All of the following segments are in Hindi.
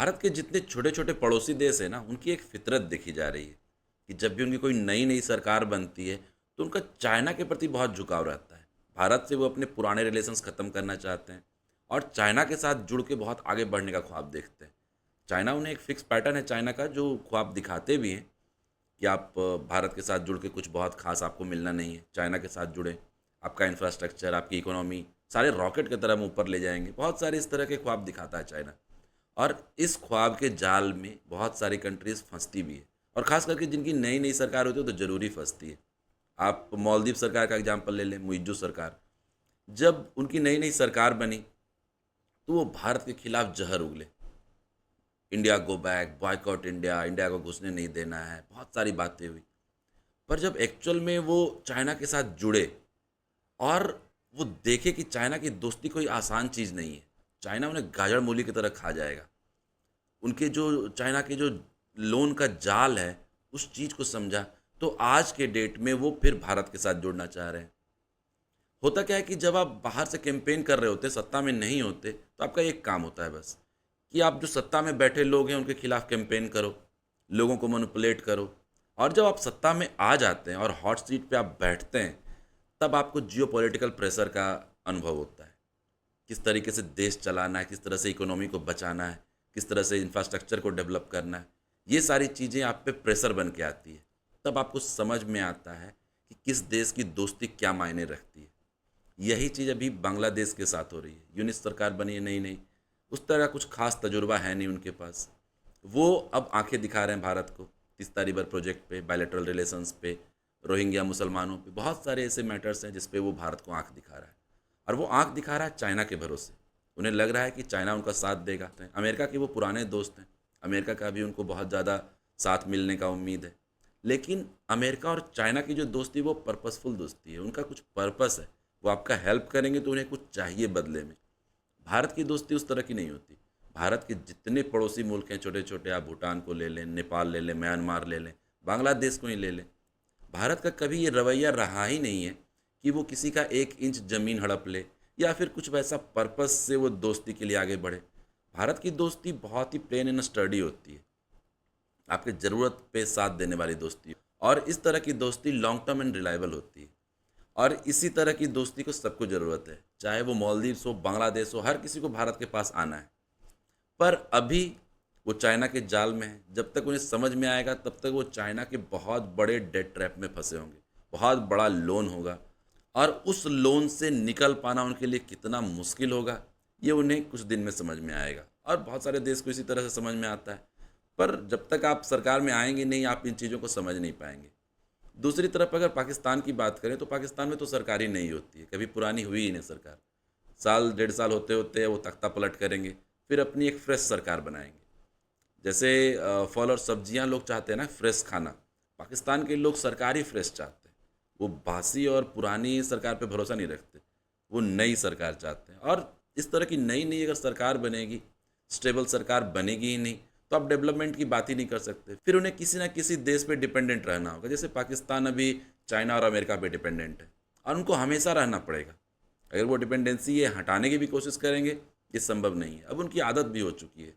भारत के जितने छोटे छोटे पड़ोसी देश हैं ना, उनकी एक फितरत देखी जा रही है कि जब भी उनकी कोई नई नई सरकार बनती है तो उनका चाइना के प्रति बहुत झुकाव रहता है। भारत से वो अपने पुराने रिलेशंस ख़त्म करना चाहते हैं और चाइना के साथ जुड़ के बहुत आगे बढ़ने का ख्वाब देखते हैं। चाइना उन्हें एक फिक्स पैटर्न है चाइना का, जो ख्वाब दिखाते भी हैं कि आप भारत के साथ जुड़ के कुछ बहुत खास आपको मिलना नहीं है। चाइना के साथ जुड़े, आपका इंफ्रास्ट्रक्चर, आपकी इकोनॉमी सारे रॉकेट की तरह हम ऊपर ले जाएंगे। बहुत सारे इस तरह के ख्वाब दिखाता है चाइना। और इस ख्वाब के जाल में बहुत सारी कंट्रीज़ फंसती भी है, और ख़ास करके जिनकी नई नई सरकार होती है तो ज़रूरी फंसती है। आप मालदीव सरकार का एग्जांपल ले लें, मुइज़्ज़ू सरकार। जब उनकी नई नई सरकार बनी तो वो भारत के खिलाफ जहर उगले। India go back, boycott India, India को घुसने नहीं देना है, बहुत सारी बातें हुई। पर जब एक्चुअल में वो चाइना के साथ जुड़े और वो देखे कि चाइना की दोस्ती कोई आसान चीज़ नहीं है, चाइना उन्हें गाजर मूली की तरह खा जाएगा। उनके जो चाइना के जो लोन का जाल है, उस चीज़ को समझा, तो आज के डेट में वो फिर भारत के साथ जुड़ना चाह रहे हैं। होता क्या है कि जब आप बाहर से कैंपेन कर रहे होते, सत्ता में नहीं होते, तो आपका एक काम होता है बस, कि आप जो सत्ता में बैठे लोग हैं उनके खिलाफ कैंपेन करो, लोगों को मैनिपुलेट करो। और जब आप सत्ता में आ जाते हैं और हॉट सीट पे आप बैठते हैं, तब आपको जियोपॉलिटिकल प्रेशर का अनुभव होता है। किस तरीके से देश चलाना है, किस तरह से इकोनॉमी को बचाना है, किस तरह से इंफ्रास्ट्रक्चर को डेवलप करना है, ये सारी चीज़ें आप पे प्रेशर बन के आती है। तब आपको समझ में आता है कि किस देश की दोस्ती क्या मायने रखती है। यही चीज़ अभी बांग्लादेश के साथ हो रही है। यूनिस सरकार बनी है नई नई, उस तरह कुछ खास तजुर्बा है नहीं उनके पास। वो अब आंखें दिखा रहे हैं भारत को, तीस्ता रिवर प्रोजेक्ट पे, बायलैटरल रिलेशंस पे, रोहिंग्या मुसलमानों पे, बहुत सारे ऐसे मैटर्स हैं जिस पे वो भारत को आंख दिखा रहा है। और वो आंख दिखा रहा है चाइना के भरोसे। उन्हें लग रहा है कि चाइना उनका साथ देगा। तो अमेरिका के वो पुराने दोस्त हैं, अमेरिका का भी उनको बहुत ज़्यादा साथ मिलने का उम्मीद है। लेकिन अमेरिका और चाइना की जो दोस्ती है वो पर्पसफुल दोस्ती है, उनका कुछ पर्पस है। वो आपका हेल्प करेंगे तो उन्हें कुछ चाहिए बदले में। भारत की दोस्ती उस तरह की नहीं होती। भारत के जितने पड़ोसी मुल्क हैं छोटे छोटे, आप भूटान को ले लें, नेपाल ले लें, म्यांमार ले लें, बांग्लादेश को ही ले लें, भारत का कभी ये रवैया रहा ही नहीं है कि वो किसी का 1 इंच ज़मीन हड़प ले या फिर कुछ वैसा पर्पस से वो दोस्ती के लिए आगे बढ़े। भारत की दोस्ती बहुत ही प्लेन एंड स्टडी होती है, आपके ज़रूरत पे साथ देने वाली दोस्ती। और इस तरह की दोस्ती लॉन्ग टर्म एंड रिलायबल होती है। और इसी तरह की दोस्ती को सबको ज़रूरत है, चाहे वो मालदीव्स हो, बांग्लादेश हो, हर किसी को भारत के पास आना है। पर अभी वो चाइना के जाल में है। जब तक उन्हें समझ में आएगा तब तक वो चाइना के बहुत बड़े डेट ट्रैप में फंसे होंगे। बहुत बड़ा लोन होगा और उस लोन से निकल पाना उनके लिए कितना मुश्किल होगा, ये उन्हें कुछ दिन में समझ में आएगा। और बहुत सारे देश को इसी तरह से समझ में आता है। पर जब तक आप सरकार में आएंगे नहीं, आप इन चीज़ों को समझ नहीं पाएंगे। दूसरी तरफ अगर पाकिस्तान की बात करें तो पाकिस्तान में तो सरकार ही नहीं होती है, कभी पुरानी हुई ही नहीं सरकार। साल डेढ़ साल होते होते वो तख्ता पलट करेंगे, फिर अपनी एक फ्रेश सरकार बनाएंगे। जैसे फल और सब्जियां लोग चाहते हैं ना फ्रेश खाना, पाकिस्तान के लोग सरकारी फ्रेश चाहते हैं। वो बासी और पुरानी सरकार पे भरोसा नहीं रखते, वो नई सरकार चाहते हैं। और इस तरह की नई नई अगर सरकार बनेगी, स्टेबल सरकार बनेगी ही नहीं, तो आप डेवलपमेंट की बात ही नहीं कर सकते। फिर उन्हें किसी ना किसी देश पे डिपेंडेंट रहना होगा। जैसे पाकिस्तान अभी चाइना और अमेरिका पे डिपेंडेंट है और उनको हमेशा रहना पड़ेगा। अगर वो डिपेंडेंसी ये हटाने की भी कोशिश करेंगे, ये संभव नहीं है। अब उनकी आदत भी हो चुकी है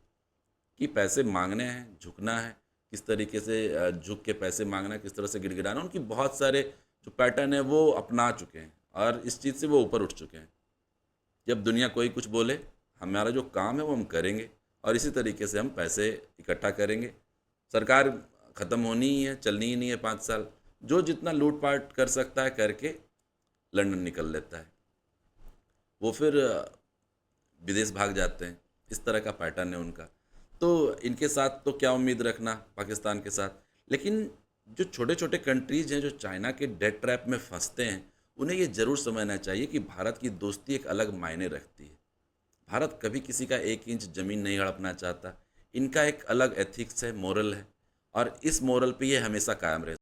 कि पैसे मांगने हैं, झुकना है, किस तरीके से झुक के पैसे मांगना है, किस तरह से गिड़गिड़ाना, उनकी बहुत सारे जो पैटर्न है वो अपना चुके हैं और इस चीज़ से वो ऊपर उठ चुके हैं। जब दुनिया कोई कुछ बोले, हमारा जो काम है वो हम करेंगे और इसी तरीके से हम पैसे इकट्ठा करेंगे। सरकार ख़त्म होनी ही है, चलनी ही नहीं है 5 साल। जो जितना लूटपाट कर सकता है करके लंदन निकल लेता है, वो फिर विदेश भाग जाते हैं। इस तरह का पैटर्न है उनका। तो इनके साथ तो क्या उम्मीद रखना, पाकिस्तान के साथ। लेकिन जो छोटे छोटे कंट्रीज़ हैं जो चाइना के डेट ट्रैप में फंसते हैं, उन्हें ये ज़रूर समझना चाहिए कि भारत की दोस्ती एक अलग मायने रखती है। भारत कभी किसी का 1 इंच ज़मीन नहीं हड़पना चाहता। इनका एक अलग एथिक्स है, मोरल है, और इस मोरल पे ये हमेशा कायम रहे।